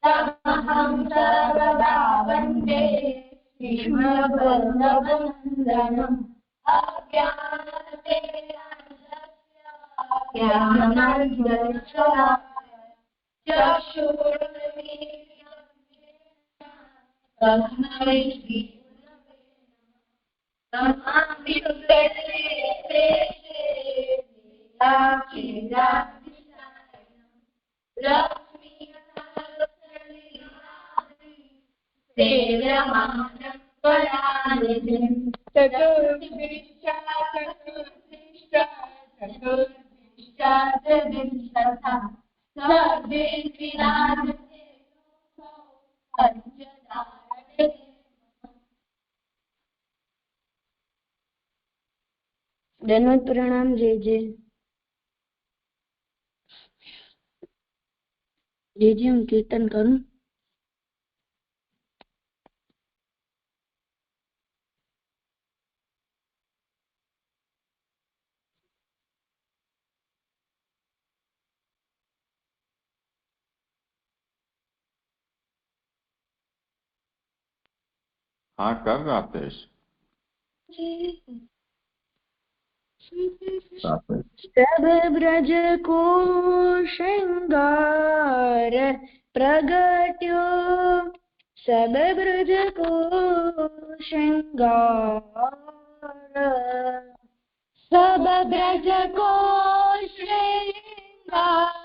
तमहं सर्वदा वन्दे श्रीमद्वल्लभनन्दनम् अज्ञानञ्जनशलाकया चक्षुरुन्मीलितं तस्मै नमामि दंडवत प्रणाम जय जय हम कीर्तन करूं। हाँ कर रातेश। सब ब्रज को श्रृंगार प्रगट्यो सब ब्रज को श्रृंगार सब ब्रज को श्रृंगार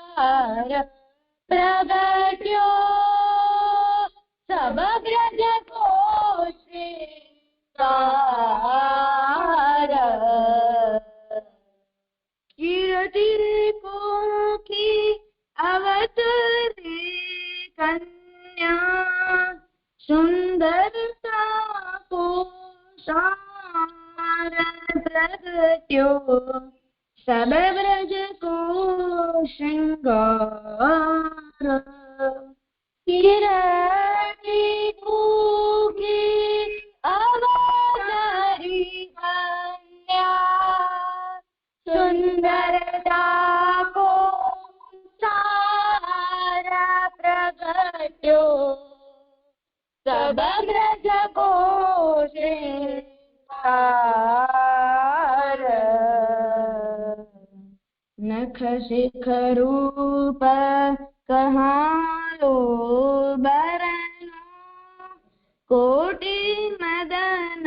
प्रगट्यो सब ब्रज को श्रृंगार कीर्ति को की अवतरी कन्या सुंदरता को सार प्रगट्यो सब ब्रज को श्रृंगार कीर्ति को की अवतरी कन्या सुंदरता को सारा प्रगट्यो सब ब्रज को श्रृंगार नख शिख रूप कहालो बरनो कोटि मदन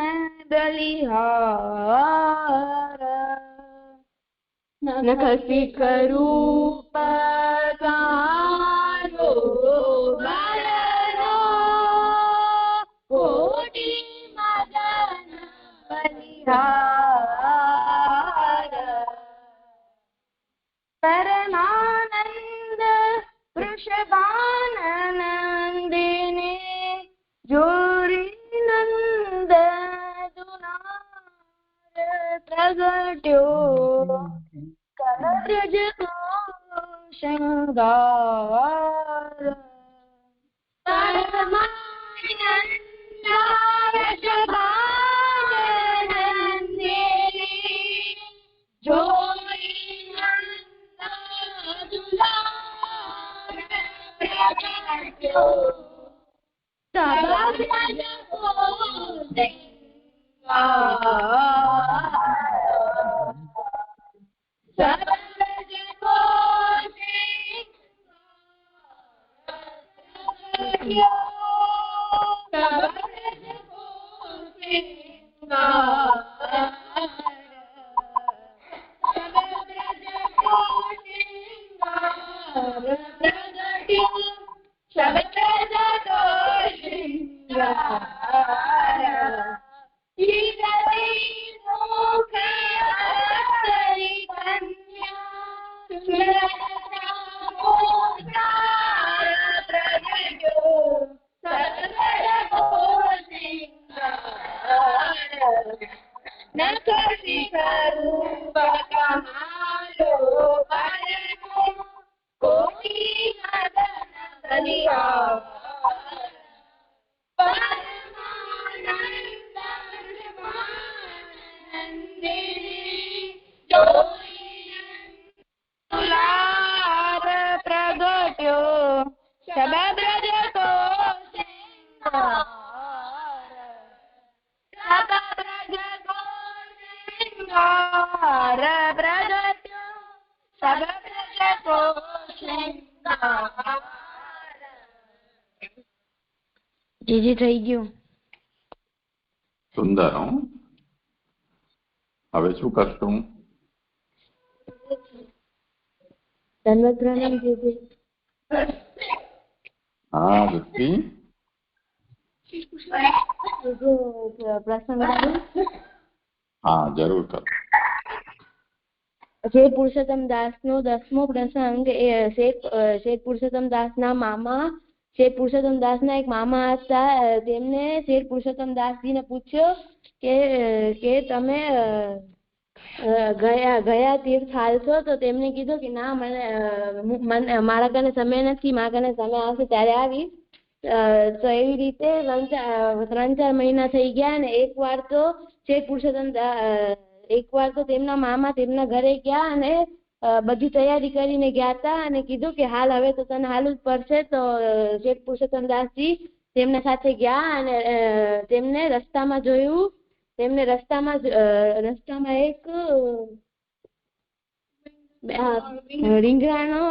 बलिहार नख शिख रूप कहालो बरनो कोटि मदन बलिहार परमानंद वृषभानंदिनी जोरी नंद दुलार प्रगट्यो कर ब्रज को श्रृंगार परमानंद वृषभानंदिनी जोरी प्रगट्यो सब ब्रज को श्रृंगार सब ब्रज को प्रगट्यो सब ब्रज को श्रृंगार सब ब्रज को श्रृंगार प्रगट्यो सब ब्रज को श्रृंगार कीर्ति मुख अवतरी कन्या सुंदरता को सार प्रगट्यो सब ब्रज को श्रृंगार नख शिख रूप कहालो લાર પ્રગટ્યો સબબ્રજ કો સબબ્રજ કો શૃંગાર પ્રગટ્યો સબબ્રજ કો શૃંગાર. જી થઈ ગયું. સુંદર. હવે શું કરશું? ધન્યવાદ પ્રણામ જીજી. હા વૃત્તિ, પ્રસંગ હા જરૂર કરો. શેઠ પુરુષોત્તમ દાસ નો 10મો પ્રસંગ એ શેઠ પુરુષોત્તમ દાસ ના મામા શેઠ પુરુષોત્તમ દાસ ના એક મામા હતા. તેમને શેઠ પુરુષોત્તમ દાસજીને પૂછ્યો કે તમે ગયા તીર્થ હાલશો? તો તેમને કીધું કે ના, મને મારા કને સમય નથી, મારા કને સમય આવશે ત્યારે આવીશ. તો એવી રીતે 3-4 મહિના થઈ ગયા. અને એકવાર તો શેઠ પુરુષોત્તમ તેમના મામા તેમના ઘરે ગયા અને બધી તૈયારી કરીને ગયા હતા અને કીધું કે હાલ હવે તો તને હાલવું જ પડશે. તો શેઠ પુરુષોત્તમ દાસજી તેમના સાથે ગયા અને તેમને રસ્તામાં જોયું. તેમને રસ્તામાં એક રીંગણાનો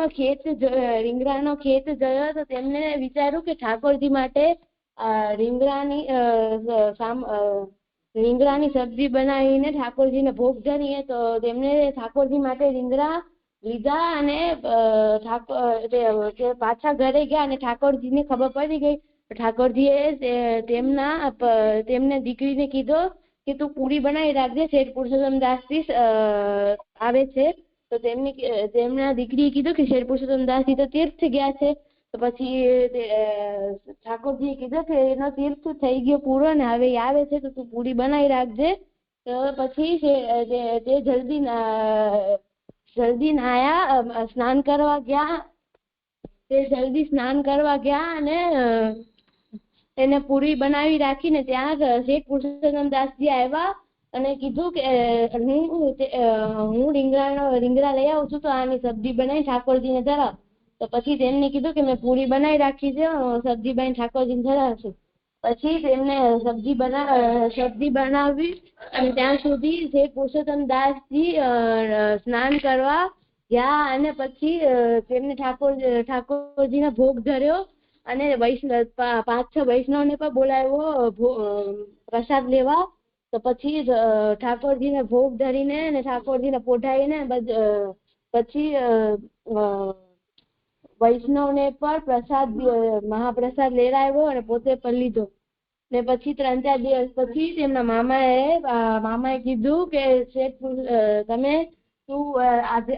ખેત જોયો. તો તેમને વિચાર્યું કે ઠાકોરજી માટે રીંગણાની સબ્જી બનાવીને ઠાકોરજીને ભોગ ધરીએ. તો તેમને ઠાકોરજી માટે રીંગણા લીધા અને પાછા ઘરે ગયા અને ઠાકોરજીને ખબર પડી ગઈ. ઠાકોરજીએ તેમને દીકરીને કીધો કે તું પૂરી બનાવી રાખજે, શેઠ પુરુષોત્તમ દાસજી આવે છે. તો તેમના દીકરીએ કીધું કે શેઠ પુરુષોત્તમ દાસજી તો તીર્થ ગયા છે. તો પછી ઠાકોરજીએ કીધું કે એનો તીર્થ થઈ ગયો પૂરો ને હવે એ આવે છે તો તું પૂરી બનાવી રાખજે. તો પછી તે જલ્દી નાયા, સ્નાન કરવા ગયા. તે જલ્દી સ્નાન કરવા ગયા અને એને પૂરી બનાવી રાખીને ત્યાં શેઠ પુરુષોત્તમ દાસજી આવ્યા અને કીધું કે હું રીંગણા લઈ આવું છું, તો આની સબ્જી બનાવી ઠાકોરજીને ધરાવ. તો પછી તેમને કીધું કે મેં પૂરી બનાવી રાખી છે, સબ્જી બનાવી ઠાકોરજીને ધરાવશું. પછી તેમને સબ્જી બનાવી અને ત્યાં સુધી શેઠ પુરુષોત્તમ દાસજી સ્નાન કરવા ગયા અને પછી તેમને ઠાકોરજીને ભોગ ધર્યો અને 5-6 વૈષ્ણવને પણ બોલાવ્યો પ્રસાદ લેવા. તો પછી ઠાકોરજીને ભોગ ધરીને અને ઠાકોરજીને પોઢાઈને પછી વૈષ્ણવને પણ મહાપ્રસાદ લેવડાવ્યો અને પોતે પણ લીધો. ને પછી 3-4 દિવસ પછી તેમના મામાએ કીધું કે શેઠ તું આજે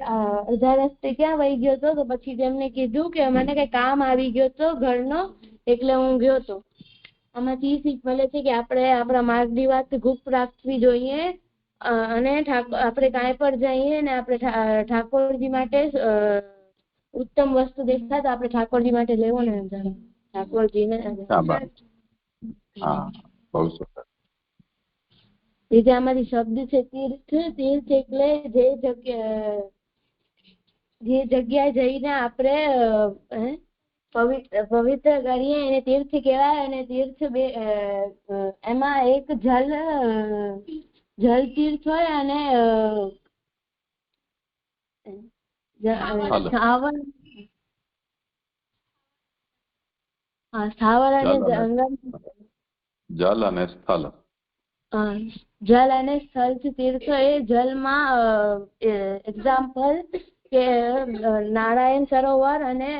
અડધા રસ્તે ક્યાં વહી ગયો હતો? તો પછી તેમને કીધું કે મને કઈ કામ આવી ગયો હતો ઘરનો, એટલે હું ગયો હતો. આમાંથી શીખ મળે છે કે આપણે આપણા માર્ગની વાત ગુપ્ત રાખવી જોઈએ અને આપણે કાંઈ પણ જઈએ ને આપણે ઠાકોરજી માટે ઉત્તમ વસ્તુ દેખાય તો આપણે ઠાકોરજી માટે લેવો ને ઠાકોરજીને. બહુ સરસ. બીજા આમાંથી શબ્દ છે તીર્થ. તીર્થ એટલે જે જગ્યાએ જઈને આપણે પવિત્ર કરીએ એને તીર્થ કહેવાય. અને તીર્થ એમાં એક જલ તીર્થ હોય અને સ્થાવર અને જલ અને સ્થળ. જલ અને સ્થળ તીર્થ એ જલમાં એક્ઝામ્પલ કે નારાયણ સરોવર અને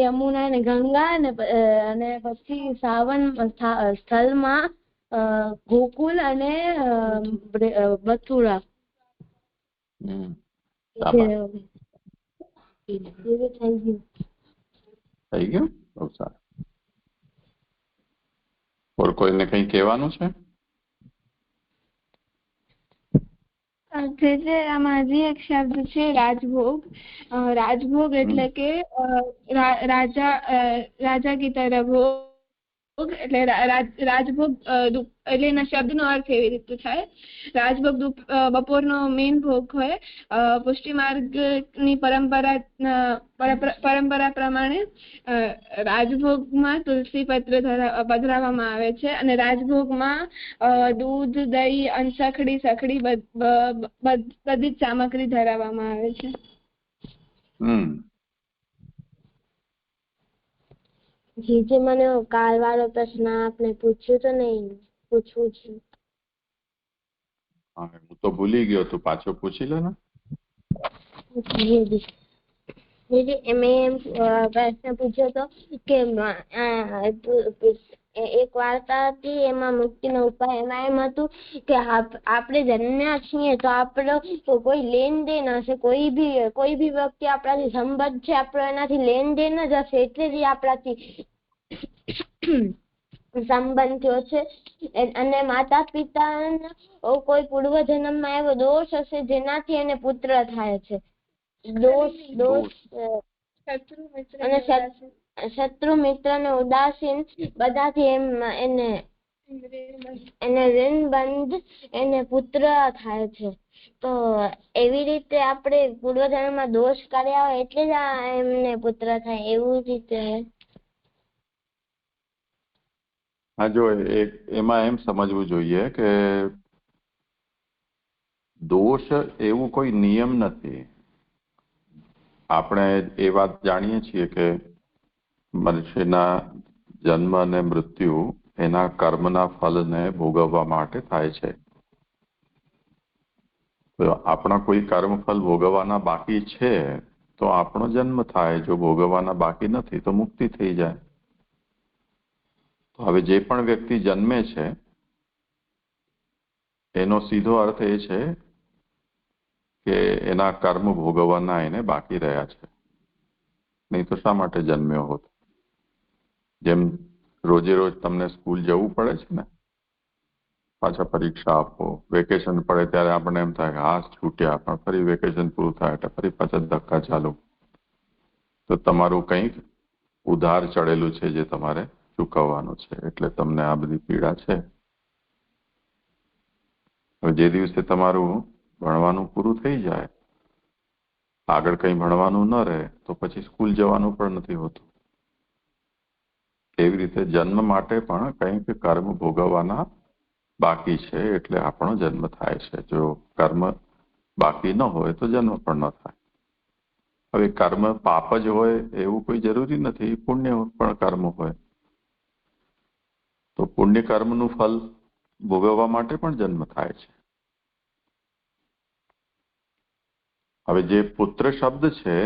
યમુના ને ગંગા અને પછી સ્થળમાં ગોકુલ અને મથુરા. થઈ ગયું. બહુ સારું. કોઈને કઈ કહેવાનું છે? આમાં હજી એક શબ્દ છે રાજભોગ. રાજભોગ એટલે કે રાજા કી તરફ એટલે રાજભોગ એટલે એના શબ્દનો અર્થ એવી રીતે થાય. રાજભોગ બપોરનો મેઇન ભોગ હોય. પુષ્ટિ માર્ગની પરંપરા પ્રમાણે રાજભોગમાં તુલસી પત્ર પધરાવવામાં આવે છે અને રાજભોગમાં દૂધ, દહીં, અંસખડી, સખડી બધી જ સામગ્રી ધરાવવામાં આવે છે. જે મને કાલ વાળો પ્રશ્ન આપને પૂછ્યું તો નહીં પૂછવું છે. હું તો ભૂલી ગયો, તું પાછો પૂછી લે ને. મેં એમ પ્રશ્ન પૂછ્યો હતો કે એક વાર્તા હતી એમાં મુક્તિનો ઉપાય. એમાં એમ હતું કે આપણે જન્મ્યા છીએ તો આપણો કોઈ લેનદેન હશે, કોઈ બી વ્યક્તિ આપણાથી સંબંધ છે આપણો એનાથી લેનદેન જ હશે, એટલે જ આપણાથી સંબંધ થયો છે. અને માતા પિતાનો કોઈ પૂર્વ જન્મમાં એવો દોષ હશે જેનાથી એને પુત્ર થાય છે. દોષ અને શત્રુ મિત્ર ને ઉદાસીન બધાથી એને ઋણબંધ એને પુત્ર થાય છે. તો એવી રીતે આપણે પૂર્વજન્મમાં દોષ કર્યા હોય એટલે જ એમને પુત્ર થાય, એવું રીતે. હા, જો એમાં એમ સમજવું જોઈએ કે દોષ એવું કોઈ નિયમ નથી. આપણે એ વાત જાણીએ છીએ કે મનુષ્યના જન્મ અને મૃત્યુ એના કર્મના ફલને ભોગવવા માટે થાય છે. તો આપણા કોઈ કર્મફલ ભોગવવાના બાકી છે તો આપણો જન્મ થાય, જો ભોગવવાના બાકી નથી તો મુક્તિ થઈ જાય. તો હવે જે પણ વ્યક્તિ જન્મે છે એનો સીધો અર્થ એ છે કે એના કર્મ ભોગવવાના એને બાકી રહ્યા છે, નહીં તો શા માટે જન્મ્યો હોત. જેમ રોજે રોજ તમને સ્કૂલ જવું પડે છે ને, પાછા પરીક્ષા આપો, વેકેશન પડે ત્યારે આપણને એમ થાય કે હા છૂટ્યા, પણ ફરી વેકેશન પૂરું થાય એટલે ફરી પાછા ધક્કા ચાલુ. તો તમારું કંઈક ઉધાર ચડેલું છે જે તમારે ચૂકવવાનું છે, એટલે તમને આ બધી પીડા છે. જે દિવસે તમારું ભણવાનું પૂરું થઈ જાય, આગળ કંઈ ભણવાનું ન રહે તો પછી સ્કૂલ જવાનું પણ નથી હોતું. એવી રીતે જન્મ માટે પણ કંઈક કર્મ ભોગવવાના બાકી છે એટલે આપણો જન્મ થાય છે. જો કર્મ બાકી ન હોય તો જન્મ પણ ન થાય. હવે કર્મ પાપ જ હોય એવું કોઈ જરૂરી નથી, પુણ્ય પણ કર્મ હોય. તો પુણ્ય કર્મનું ફલ ભોગવવા માટે પણ જન્મ થાય છે. હવે જે પુત્ર શબ્દ છે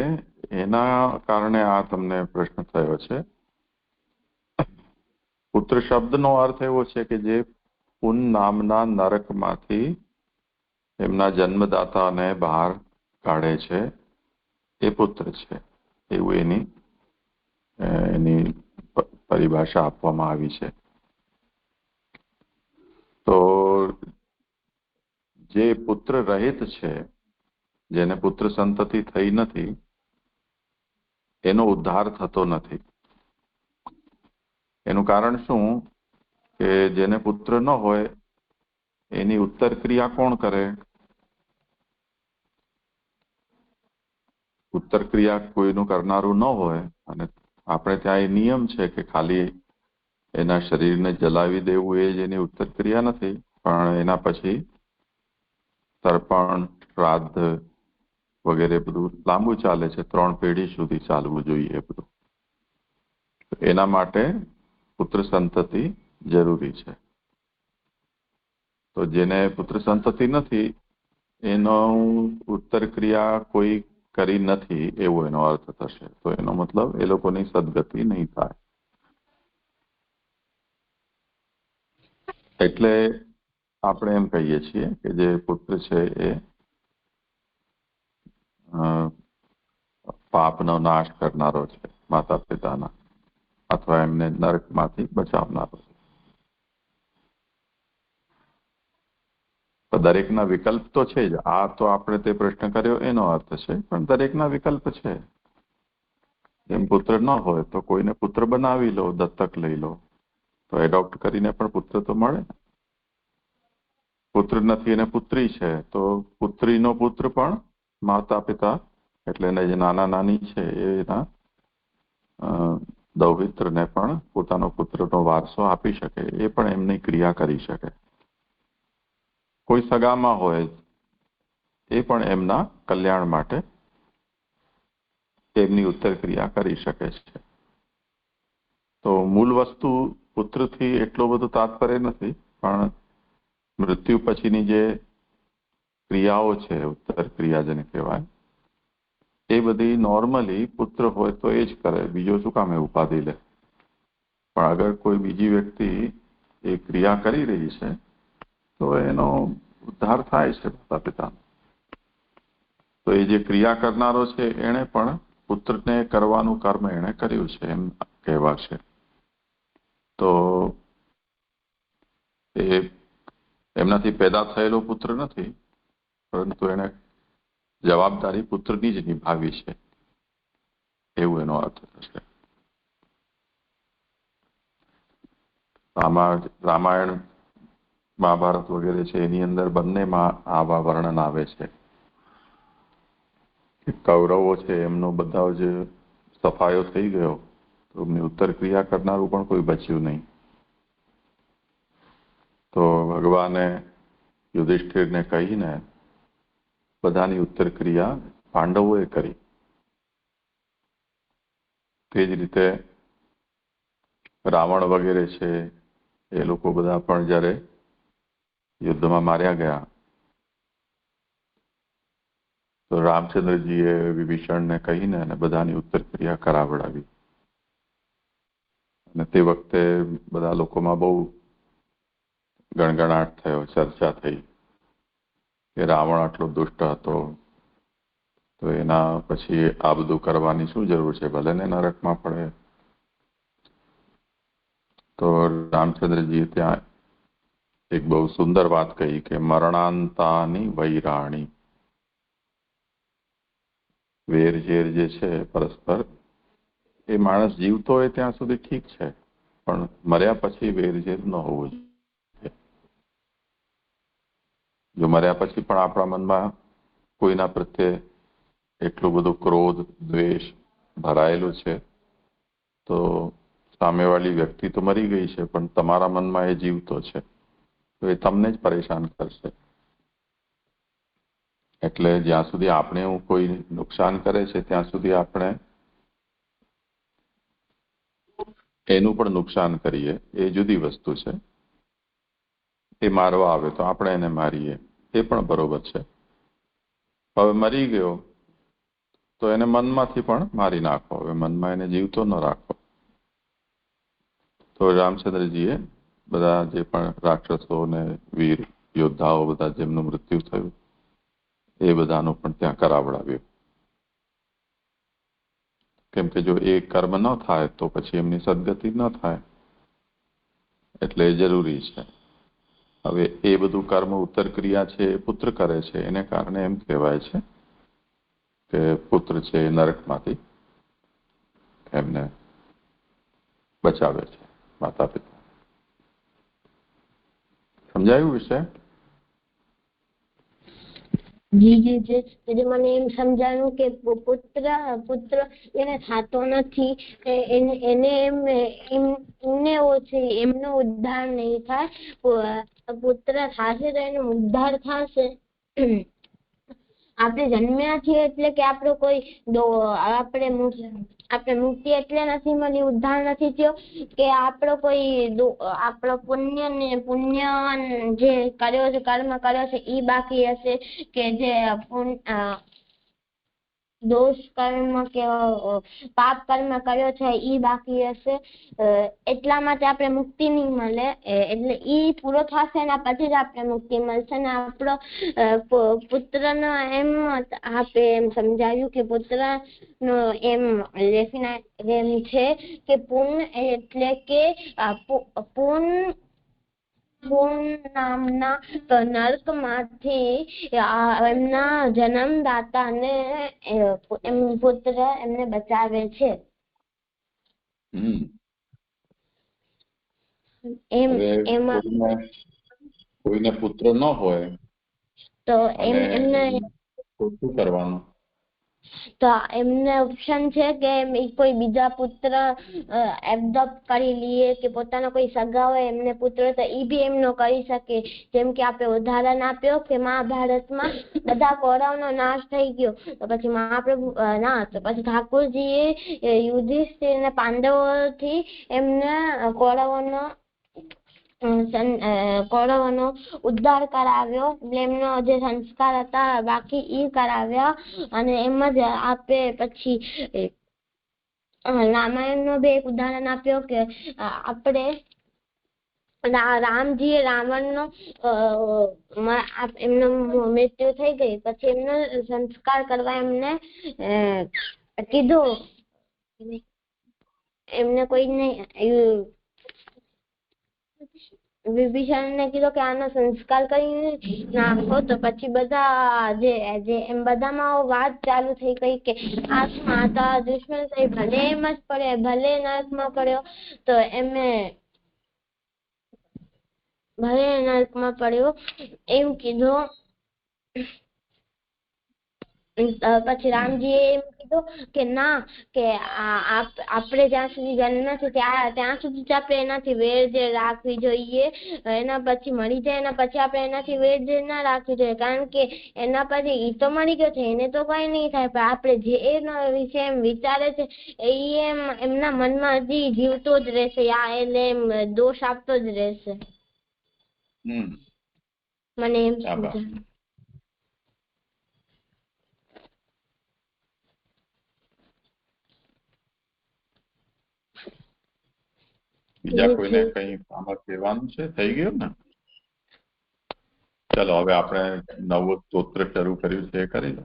એના કારણે આ તમને પ્રશ્ન થયો છે. પુત્ર શબ્દનો અર્થ એવો છે કે જે પુન નામના નરકમાંથી એમના જન્મદાતાને બહાર કાઢે છે એ પુત્ર છે, એવું એની પરિભાષા આપવામાં આવી છે. તો જે પુત્ર રહિત છે, જેને પુત્ર સંતતિ થઈ નથી, એનો ઉદ્ધાર થતો નથી. એનું કારણ શું કે જેને પુત્ર ન હોય એની ઉત્તર ક્રિયા કોણ કરે? ઉત્તર ક્રિયા કોઈનું કરનારું ન હોય, અને આપણે ત્યાં એ નિયમ છે કે ખાલી એના શરીરને જલાવી દેવું એ જ એની ઉત્તર ક્રિયા નથી, પણ એના પછી તર્પણ, શ્રાદ્ધ વગેરે બધું લાંબુ ચાલે છે, 3 પેઢી સુધી ચાલવું જોઈએ બધું. એના માટે પુત્ર સંતતિ જરૂરી છે. તો જેને પુત્ર સંતતિ નથી એનો ઉત્તર ક્રિયા કોઈ કરી નથી એવો એનો અર્થ થશે. તો એનો મતલબ એ લોકોની સદગતિ નહીં થાય. એટલે આપણે એમ કહીએ છીએ કે જે પુત્ર છે એ પાપનો નાશ કરનારો છે, માતા પિતાના, અથવા એમને નરકમાંથી બચાવનારો છે. દરેકના વિકલ્પ તો છે જ. આ તો આપણે તે પ્રશ્ન કર્યો એનો અર્થ છે, પણ દરેકના વિકલ્પ છે. જેમ પુત્ર ન હોય તો કોઈને પુત્ર બનાવી લો, દત્તક લઈ લો, તો તો એડોપ્ટ કરીને પણ પુત્ર તો મળે ને. પુત્ર નથી અને પુત્રી છે તો પુત્રીનો પુત્ર પણ માતા પિતા એટલે એને જે નાના નાની છે એના દૌહિત્રને પણ પોતાનો પુત્રનો વારસો આપી શકે, એ પણ એમની ક્રિયા કરી શકે. કોઈ સગામાં હોય એ પણ એમના કલ્યાણ માટે એમની ઉત્તર ક્રિયા કરી શકે છે. તો મૂળ વસ્તુ પુત્રથી એટલો બધો તાત્પર્ય નથી, પણ મૃત્યુ પછીની જે ક્રિયાઓ છે, ઉત્તર ક્રિયા જેને કહેવાય, એ બધી નોર્મલી પુત્ર હોય તો એ જ કરે, બીજો શું કામ એ ઉપાધિ લે. પણ અગર કોઈ બીજી વ્યક્તિ એ ક્રિયા કરી રહી છે તો એનો ઉદ્ધાર થાય છે માતા પિતાનો. તો એ જે ક્રિયા કરનારો છે એણે પણ પુત્રને કરવાનું કર્મ એણે કર્યું છે એમ કહેવાશે. તો એ એમનાથી પેદા થયેલો પુત્ર નથી, પરંતુ એણે જવાબદારી પુત્રની જ નિભાવી છે એવું એનો અર્થ થશે. રામાયણ મહાભારત વગેરે છે એની અંદર બંનેમાં આવા વર્ણન આવે છે કે કૌરવો છે એમનો બધા જ સફાયો થઈ ગયો તો એમની ઉત્તર ક્રિયા કરનારું પણ કોઈ બચ્યું નહીં. તો ભગવાને યુધિષ્ઠિરને કહીને બધાની ઉત્તર ક્રિયા પાંડવોએ કરી. તે જ રીતે રાવણ વગેરે છે એ લોકો બધા પણ જ્યારે યુદ્ધમાં માર્યા ગયા તો રામચંદ્રજીએ વિભીષણને કહીને અને બધાની ઉત્તર ક્રિયા કરાવડાવી. અને તે વખતે બધા લોકોમાં બહુ ગણગણાટ થયો, ચર્ચા થઈ કે રાવણ આટલો દુષ્ટ હતો તો એના પછી આ બધું કરવાની શું જરૂર છે, ભલે ને નરકમાં પડે. તો રામચંદ્રજીએ ત્યાં એક બહુ સુંદર વાત કહી કે મરણાંતાની વૈરાણી. વેરઝેર જે છે પરસ્પર, એ માણસ જીવતો હોય ત્યાં સુધી ઠીક છે, પણ મર્યા પછી વેરઝેર ન હોવો જોઈએ. જો મર્યા પછી પણ આપણા મનમાં કોઈના પ્રત્યે એટલું બધું ક્રોધ દ્વેષ ભરાયેલું છે તો સામેવાળી વ્યક્તિ તો મરી ગઈ છે પણ તમારા મનમાં એ જીવતો છે તો એ તમને જ પરેશાન કરશે. એટલે જ્યાં સુધી આપણે કોઈ નુકસાન કરે છે ત્યાં સુધી આપણે એનું પણ નુકસાન કરીએ એ જુદી વસ્તુ છે. એ મારવા આવે તો આપણે એને મારીએ એ પણ બરોબર છે. હવે મરી ગયો તો એને મનમાંથી પણ મારી નાખો, હવે મનમાં એને જીવતો ન રાખો. તો રામચંદ્રજીએ બધા જે પણ રાક્ષસો ને વીર યોદ્ધાઓ બધા જેમનું મૃત્યુ થયું એ બધાનું પણ ત્યાં કરાવડાવ્યું. કેમ કે જો એ કર્મ ન થાય તો પછી એમની સદગતિ ન થાય, એટલે એ જરૂરી છે. હવે એ બધું કર્મ ઉત્તર ક્રિયા છે એ પુત્ર કરે છે, એને કારણે એમ કહેવાય છે કે પુત્ર છે એ નરકમાંથી એમને બચાવે છે માતા પિતા. સમજાયું વિષય? જી જી જી, મને એમ સમજાયું કે પુત્ર એને થતો નથી, એને એમને ઓછી એમનો ઉદ્ધાર નહીં થાય. પુત્ર થશે તો એનો ઉદ્ધાર થશે. આપણે જન્મ્યા છીએ એટલે કે આપણો કોઈ આપણે મુક્તિ એટલે નથી મળી, ઉદ્ધાર નથી થયો કે આપણો કોઈ આપણો પુણ્ય જે કર્યો છે, કર્મ કર્યો છે ઈ બાકી હશે કે જે દોષ કર્મ કે પાપ કર્મ કર્યો છે ઈ બાકી હશે. એટલા માટે આપણે મુક્તિ નહીં મળે, એટલે ઈ પૂરો થશે ને પછી જ આપણે મુક્તિ મળશે. ને આપણો પુત્રનો એમ આપે એમ સમજાવ્યું કે પુત્રનો એમ છે કે પુણ્ય એટલે કે નામના નર્કમાંથી એમના જન્મદાતાને એમ પુત્ર એમને બચાવે છે. એમ હવે એમાં કોઈને પુત્ર ન હોય તો અને એમને તો શું કરવાનું? તો એમને ઓપ્શન છે કે કોઈ બીજા પુત્ર એડોપ્ટ કરી લઈએ કે પોતાનો કોઈ સગા હોય એમને પુત્ર તો ઈ બી એમનો કરી શકે. જેમ કે આપણે ઉદાહરણ આપ્યો કે મહાભારતમાં બધા કૌરવનો નાશ થઈ ગયો તો પછી મહાપ્રભુ ના તો પછી ઠાકોરજીએ યુધિષ્ઠિર અને પાંડવોથી એમને કૌરવોનો ઉદ્ધાર કરાવ્યો. એમનો જે સંસ્કાર હતા બાકી ઈ કરાવ્યા અને એમ જ આપે પછી રામાયણનો બે એક ઉદાહરણ આપ્યો કે આપણે રામજીએ રાવણનો એમનો મૃત્યુ થઈ ગઈ પછી એમનો સંસ્કાર કરવા એમને કીધું. એમને કોઈને વિભીષણને કીધું કે આનો સંસ્કાર કરીને નાખો તો પછી બધા જે એમ બધામાં વાત ચાલુ થઈ ગઈ કે આત્મા દુશ્મન થઈ ભલે એમ જ પડે ભલે નરકમાં પડ્યો તો એમને ભલે નરકમાં પડ્યો એમ કીધું. પછી રામજીએ એમ કીધું કે ના કે આપણે જ્યાં સુધી જન્મ છે ત્યાં સુધી જ આપણે એનાથી વેર જે રાખવી જોઈએ. એના પછી મળી જાય એના પછી આપણે એનાથી વેર જે ના રાખવી જોઈએ કારણ કે એના પછી ઈ તો મળી ગયો છે એને તો કઈ નહીં થાય પણ આપણે જે એના વિશે એમ વિચારે છે એ એમના મનમાં હજી જીવતો જ રહેશે એટલે એમ દોષ આપતો જ રહેશે. મને એમ સમજાય. બીજા કોઈને કઈ આમાં કહેવાનું છે? થઈ ગયું ને? ચલો હવે આપણે નવું સ્તોત્ર શરૂ કર્યું છે એ કરી લો.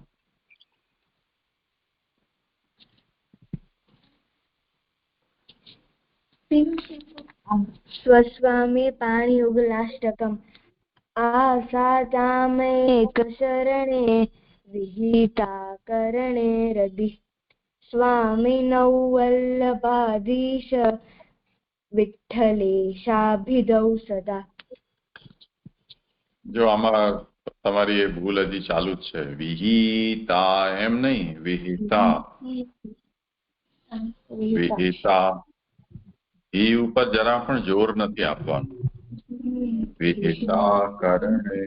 સ્વસ્વામી પાણિયુગલાષ્ટકમ આસાતામેક શરણે વિહિતા કરણે રદિ સ્વામિનૌ વલ્લભાધીશ વિઠ્ઠલેશાભિધૌ સદા. જો આમાં તમારી એ ભૂલ હજી ચાલુ જ છે. વિહિતા એમ નહીં, વિહિતા. વિહિતા ઈ ઉપર જરા પણ જોર નથી આપવાનું. વિહિતા કરણે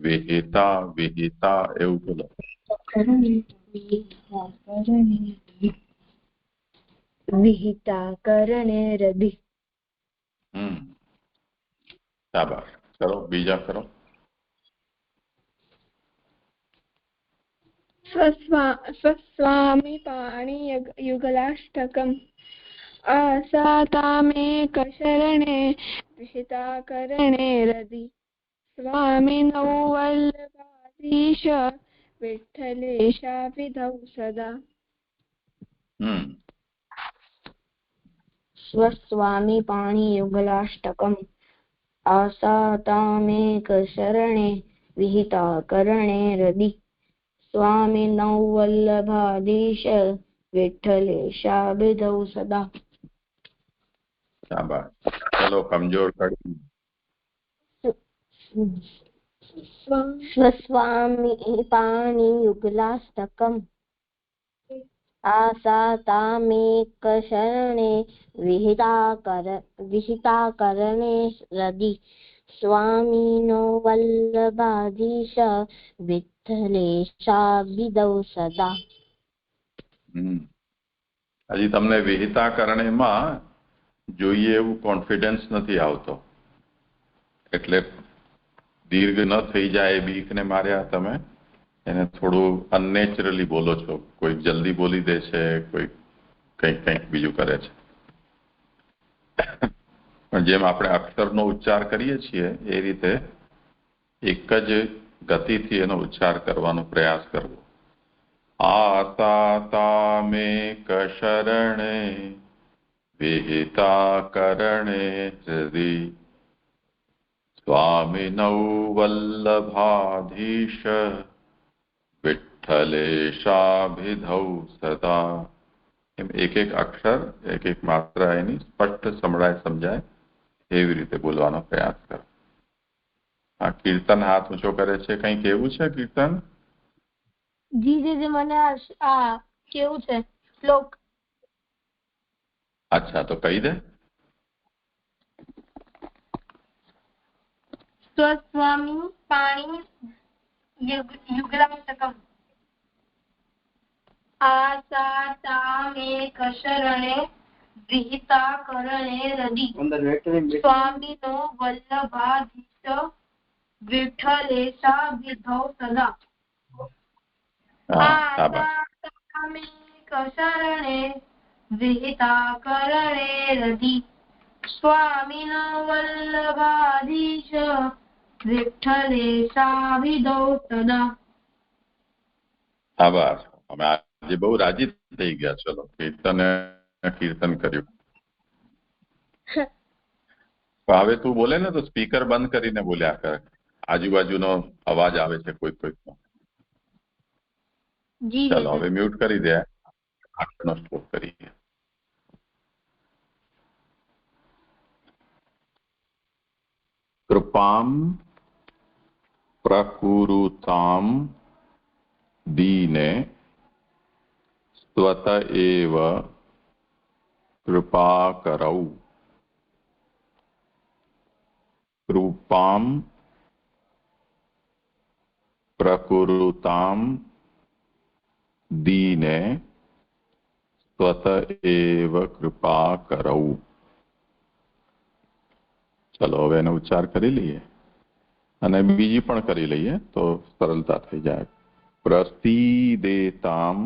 વિહિતા વિહિતા એવું બોલો. વિહિતા કરણે રદિ. શાબાશ. કરો બીજા કરો. સ્વસ્વામી પાણિયુગલાષ્ટકમ આસાતામેક શરણે વિહિતા કરણે રદિ સ્વામિનૌ વલ્લભાધીશ વિઠ્ઠલેશાભિધૌ સદા. સ્વસ્વામી પાણિયુગલાષ્ટકમ આસાતામેક શરણે વિહિતા કરણે રદિ સ્વામિનૌ વલ્લભાધીશ વિઠ્ઠલેશાભિધૌ સદા. શાબાશ. ચલો કમજોર કરી. સ્વસ્વામી પાણિયુગલાષ્ટકમ આસાતામેક શરણે વિહિતા કરણે રદિ સ્વામિનો વલ્લભાધીશ વિઠ્ઠલેશાભિધૌ સદા. હજી તમને વિહિતા કરણેમાં જોઈએ એવું કોન્ફિડન્સ નથી આવતો એટલે દીર્ઘ ન થઈ જાય એ બીકને માર્યા તમે એને થોડું અનનેચરલી બોલો છો. કોઈ જલ્દી બોલી દે છે, કોઈ કંઈક બીજું કરે છે. પણ જેમ આપણે અક્ષરનો ઉચ્ચાર કરીએ છીએ એ રીતે એક જ ગતિથી એનો ઉચ્ચાર કરવાનો પ્રયાસ કરવો. આસાતામેક શરણે વિહિતા કરણે હૃદિ સ્વામિનૌ વલ્લભાધીશ વિઠ્ઠલેશાભિધૌ સદા. એમ એક એક અક્ષર એક એક માત્રા એની સ્પષ્ટ સમજાય એવી રીતે બોલવાનો પ્રયાસ કરો. આ કીર્તન હાથ ઊંચો કરે છે. કંઈ કેવું છે કીર્તન? જી મને આ કેવું છે શ્લોક. અચ્છા, તો કહી દે. સ્વસ્વામી પાણી યુગલામતકમ આસાતામે કશરણે વિહિતા કરણે રદી સ્વામીનો વલ્લભાધીશ વિઠ્ઠલેશા વિધૌ સદા. આસાતામે કશરણે વિહિતા કરણે રદી સ્વામીનો વલ્લભાધીશ વિઠ્ઠલેશા વિધૌ સદા. આભાર. અમે આજે બહુ રાજી થઈ ગયા. ચલો, કીર્તન કર્યું. હવે તું બોલે ને તો સ્પીકર બંધ કરીને બોલ્યા કર. આજુબાજુનો અવાજ આવે છે કોઈ કોઈનો. ચલો હવે મ્યુટ કરી દે. આગળનો શ્લોક કરીએ. કૃપામ પ્રકુરુતામ દીને સ્વત એવ કૃપાકરૌ. કૃપામ પ્રકુરુતામ દીને સ્વત એવ કૃપાકરૌ. ચલો હવે એનો ઉચ્ચાર કરી લઈએ અને બીજી પણ કરી લઈએ તો સરળતા થઈ જાય. પ્રસીદેતામ.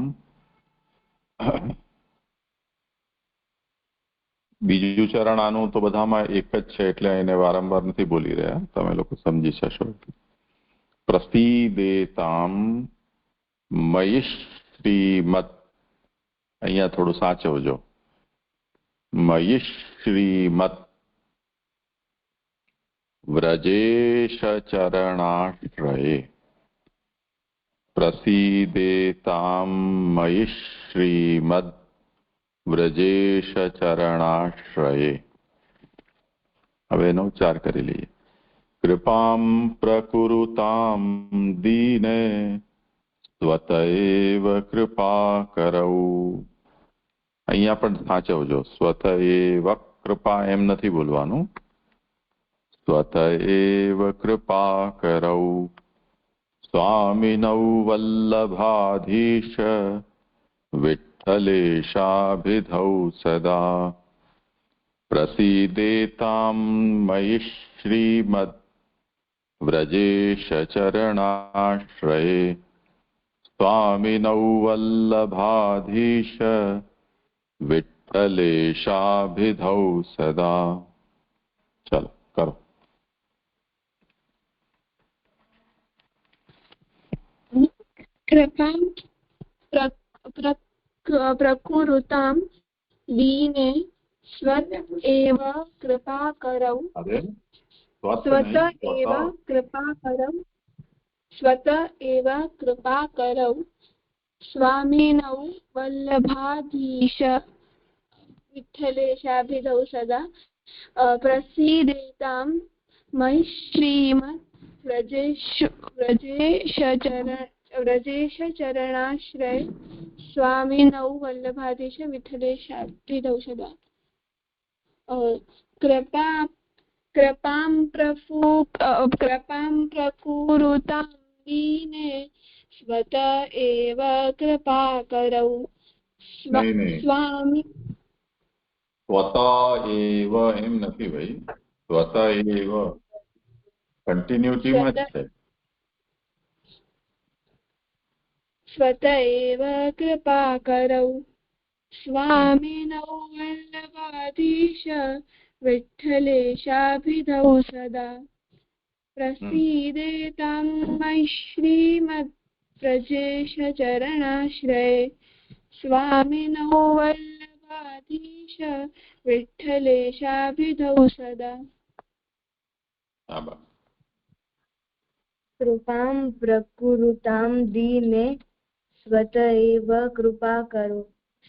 બીજું ચરણ આનું તો બધામાં એક જ છે એટલે એને વારંવાર નથી બોલી રહ્યા. તમે લોકો સમજી જશો. પ્રસીદેતામ મયી શ્રીમત. અહીંયા થોડું સાચવજો. મયી શ્રીમત વ્રજેશ ચરણાશ્રયે. પ્રસીદેતામ મયી શ્રીમદ વ્રજેશ ચરણાશ્રયે. હવે એનો ઉચ્ચાર કરી લઈએ. કૃપામ પ્રકુરુતામ દીને સ્વત એવ કૃપા કરૌ. અહીંયા પણ સાચવજો. સ્વત એવ કૃપા એમ નથી બોલવાનું. સ્વત એવ કૃપા કરૌ સ્વામિનૌ વલ્લભાધીશ વિઠ્ઠલેશાભિધૌ સદા. પ્રસીદેતામ મયી શ્રીમદ વ્રજેશ ચરણાશ્રયે. સ્વામિનૌ વલ્લભાધીશ વિઠ્ઠલેશાભિધૌ સદા. ચલો કરો. કૃપામ પ્રકુરુતામ દીને સ્વત એવ કૃપા કરૌ. સ્વત એવ કૃપા કરૌ. સ્વત એવ કૃપા કરૌ સ્વામિનૌ વલ્લભાધીશ વિઠ્ઠલેશાભિધૌ સદા. પ્રસીદેતામ મયી શ્રીમદ વ્રજેશ ચરણાશ્રય. સ્વામિનૌ વલ્લભાધીશ વિઠ્ઠલેશાભિધૌ સદા. કૃપામ પ્રકુરુતામ દીને સ્વત એવ કૃપા કરૌ. સ્વામી સ્વત એવ એમ નથી ભાઈ. સ્વત એવ કન્ટિન્યુટીમાં જ છે. સ્વત એવ કૃપા કરૌ સ્વામિનૌ વલ્લભાધીશ વિઠ્ઠલેશાભિધૌ સદા. પ્રસીદેતામ મયી શ્રીમદ વ્રજેશ ચરણાશ્રયે. સ્વામિનૌ વલ્લભાધીશ વિઠ્ઠલેશાભિધૌ સદા. કૃપામ પ્રકુરુતામ દીને સ્વત એવ કૃપા કરો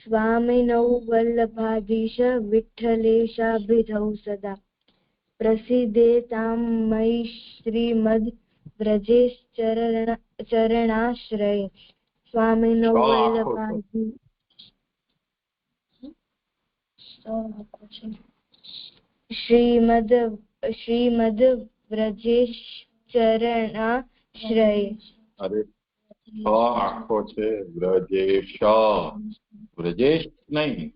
સ્વામિનૌ વલ્લભાધીશ વિઠ્ઠલેશાભિધૌ સદા. प्रसीदेतां मयि श्रीमद् व्रजेश्चरणाश्रये स्वामिनो वल्लभाधि श्रीमद् व्रजेश्चरणाश्रये अरे आखो छे व्रजेश व्रजेश नहीं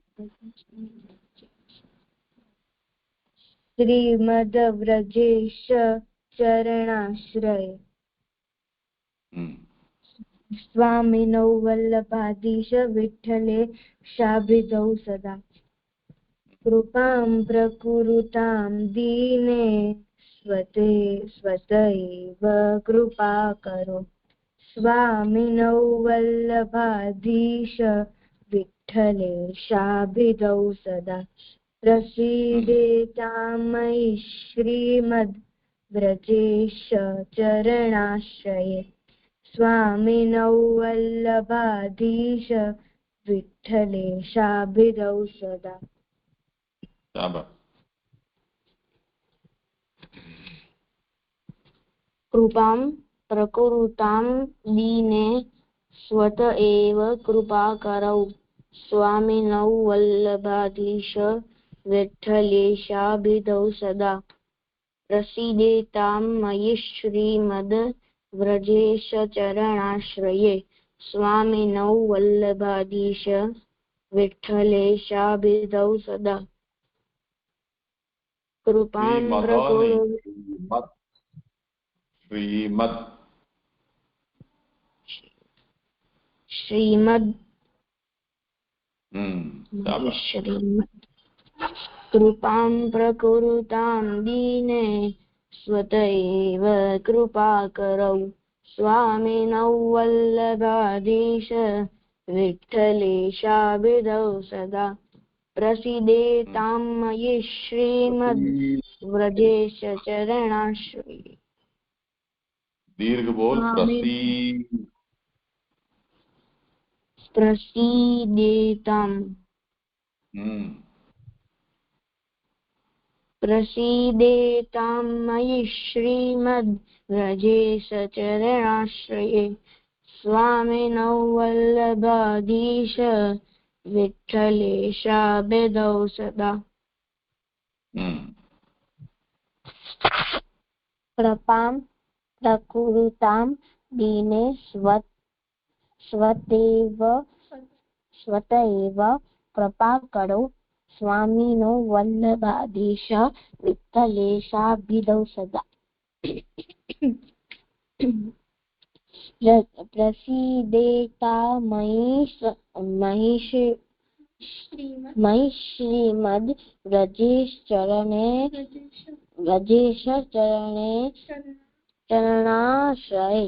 श्रीमद् व्रजेश चरणाश्रये स्वामिनौ वल्लभाधीश विठ्ठले शाभिदौ सदा कृपां प्रकुरुतां दीने स्वतैव कृपा करो स्वामिनौ वल्लभाधीश विठ्ठले शाभिदौ सदा प्रसीदेतां मयि श्रीमद् व्रजेश चरणाश्रये स्वामिनौ वल्लभाधीश विठ्ठले शाभिदौ सदा कृपां प्रकुरुतां दीने स्वत एव कृपा करौ स्वामिनौ वल्लभाधीश विठ्ठलेशाभिधौ सदा प्रसीदेतां मयि श्रीमद् व्रजेश चरणाश्रये स्वामिनौ वल्लभाधीश विठ्ठलेशाभिधौ सदा कृपां श्रीमद् कृपां प्रकुरुतां दीने स्वत एव कृपा करौ स्वामिनौ वल्लभाधीश विठ्ठलेशाभिधौ सदा प्रसीदेतां मयि श्रीमद् व्रजेश चरणाश्रये दीर्घ बोल प्रसीदेतां मयि श्रीमद् व्रजेश चरणाश्रये स्वामिनौ वल्लभाधीश विठ्ठलेशाभिधौ सदा कृपां प्रकुरुतां दीने स्वत एव कृपा करो स्वामिनो वल्लभाधीश विठ्ठलेशाभिधौ सदा प्रसीदेता मयि श्रीमद् व्रजेश चरणाश्रये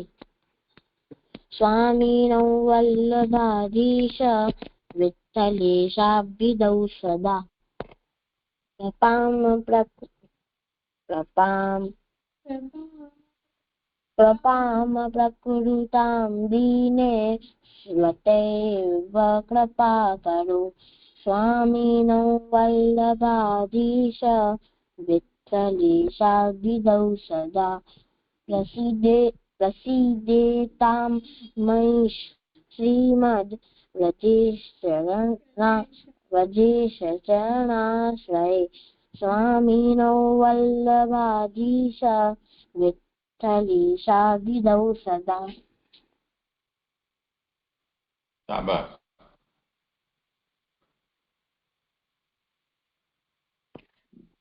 स्वामिनौ वल्लभाधीश विठ्ठलेशाभिधौ सदा कृपां प्रकुरुतां दीने स्वतैव कृपा करो स्वामिनौ वल्लभाधीश विठ्ठलेशाभिधौ सदा प्रसीदेतां मयि श्रीमद् व्रजेश चरणाश्रये स्वामिनौ वल्लभाधीश विठ्ठलेशाभिधौ सदा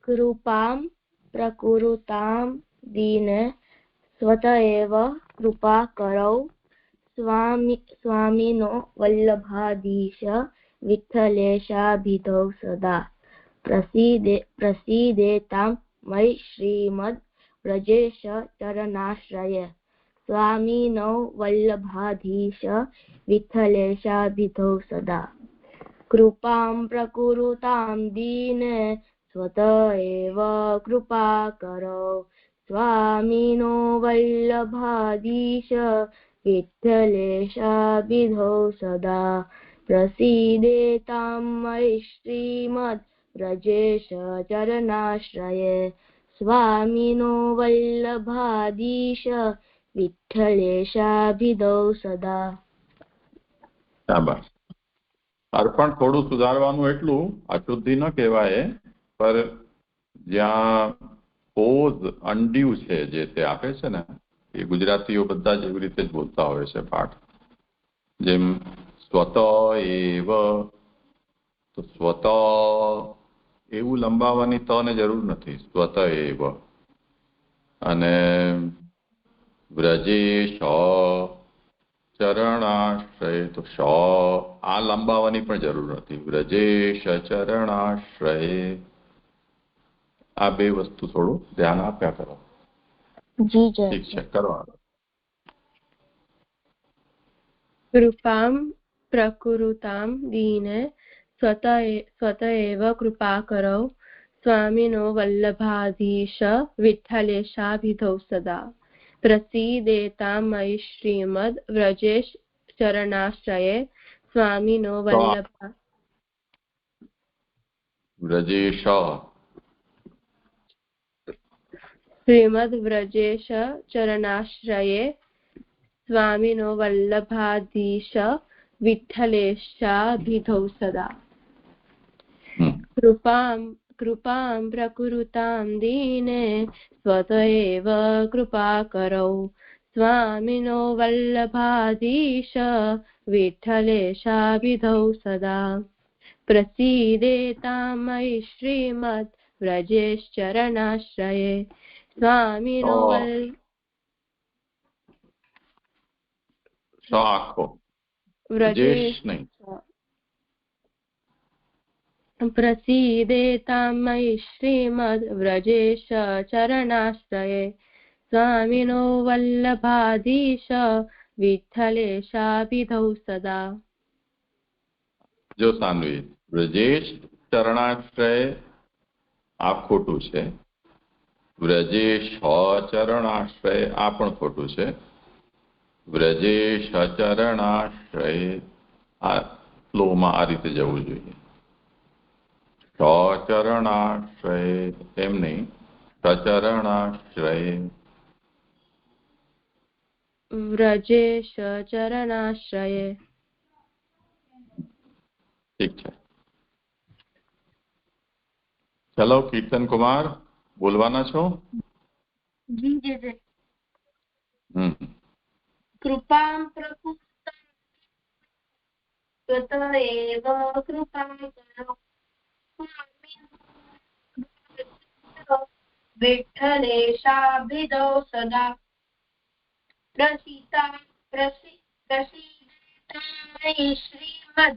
कृपां प्रकुरुतां दीने स्वत एव कृपा करौ स्वामिनो वल्लभाधीश विठ्ठलेशाभिधौ सदा प्रसीदेतां मयि श्रीमद् व्रजेश चरणाश्रये स्वामिनो वल्लभाधीश विठ्ठलेशाभिधौ सदा कृपां प्रकुरुतां दीने स्वत एव कृपा करो स्वामिनो वल्लभाधीश विठ्ठलेशाभिधौ सदा प्रसीदेतां मयि श्रीमद् व्रजेश चरणाश्रये સ્વામીનો વલ્લભાધીશ વિઠ્ઠલેશાભિધૌ સદા. શાબાશ. અર્પણ થોડું સુધારવાનું, એટલું અશુદ્ધિ ન કહેવાય, પર જ્યાં પોઝ અનડ્યુ છે જે તે આપે છે ને, એ ગુજરાતીઓ બધા જ એવી રીતે જ બોલતા હોય છે પાઠ. જેમ સ્વત એવ, તો સ્વત એવું લંબાવવાની તને જરૂર નથી, સ્વત એવ. અને વ્રજેશ ચરણાશ્રય, તો શ આ લંબાવવાની પણ જરૂર નથી, વ્રજેશ ચરણાશ્રય. આ બે વસ્તુ થોડું ધ્યાન આપ્યા કરો. જી જય. ઠીક છે, કરવાનું. કૃપામ પ્રકુરુતામ દીને સ્વત એવ કૃપા કરો સ્વામિનો વલ્લભાધીશ વિઠ્ઠલેશાભિધૌ સદા. પ્રસીદેતામ મયી શ્રીમદ વ્રજેશ ચરણાશ્રયે સ્વામિનો વલ્લભા વ્રજેશ શ્રીમદ વ્રજેશ ચરણાશ્રયે સ્વામિનો વલ્લભાધીશ વિઠ્ઠલેશાભિધૌ સદા. કૃપામ પ્રકુરુતામ દીને સ્વત એવ કૃપા કરો સ્વામિનો વલ્લભાધીશ વિઠ્ઠલેશાભિધૌ સદા. પ્રસીદેતામ મયી શ્રીમદ વ્રજેશ ચરણાશ્રયે સ્વામિનો આખો વ્રજેશ નહીં. પ્રસીદેતામ મયી શ્રીમદ વ્રજેશ ચરણાશ્રયે સ્વામિનો વલ્લભાધીશ વિઠ્ઠલેશાભિધૌ સદા. જો સાન્વી, વ્રજેશ ચરણાશ્રય આ ખોટું છે, વ્રજેશ ચરણાશ્રય આ પણ ખોટું છે. વ્રજેશ ચરણાશ્રય આ ફ્લોમાં આ રીતે જવું જોઈએ. ચરણાશ્રય એમ નહીં, ચરણાશ્રય. વ્રજેશ ચરણાશ્રયે. ઠીક છે. ચલો કીર્તન કુમાર, બોલવાના છો? જી જય. કૃપામ પ્રકુરુતામ સ્વત એવ કૃપા કરો વિઠ્ઠલેશાભિધૌ સદા. પ્રસીદેતામ મયી શ્રીમદ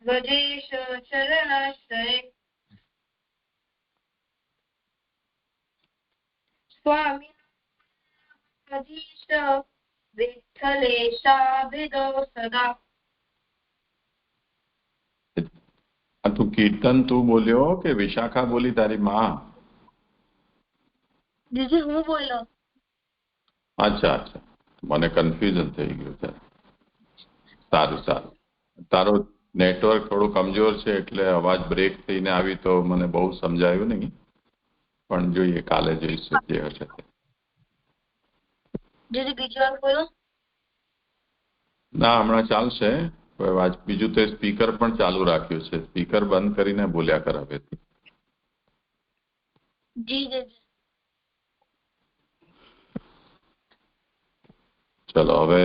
વ્રજેશ ચરણાશ્રયે સ્વામિનો વિઠ્ઠલેશાભિધૌ સદા. તું કીર્તન તું બોલ્યો કે વિશાખા બોલી તારી માં? જીજી હું બોલ્યો. અચ્છા અચ્છા, મને કન્ફ્યુઝન થઈ ગયું છે. સારું સારું. તારો નેટવર્ક થોડું કમજોર છે એટલે અવાજ બ્રેક થઈને આવી તો મને બહુ સમજાયું નહીં, પણ જોઈએ કાલે જોઈશું જે હશે તે. જીજી બીજી વાર બોલો. ના, હમણાં ચાલશે. બીજું તો સ્પીકર પણ ચાલુ રાખ્યું છે, સ્પીકર બંધ કરીને બોલ્યા કર હવેથી. જી જીજી. ચલો હવે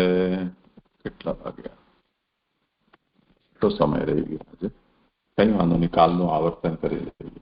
કેટલા વાગ્યા? કેટલો સમય રહી ગયો આજે? કઈ વાંધો નહીં, કાલનું આવર્તન કરી લઈએ.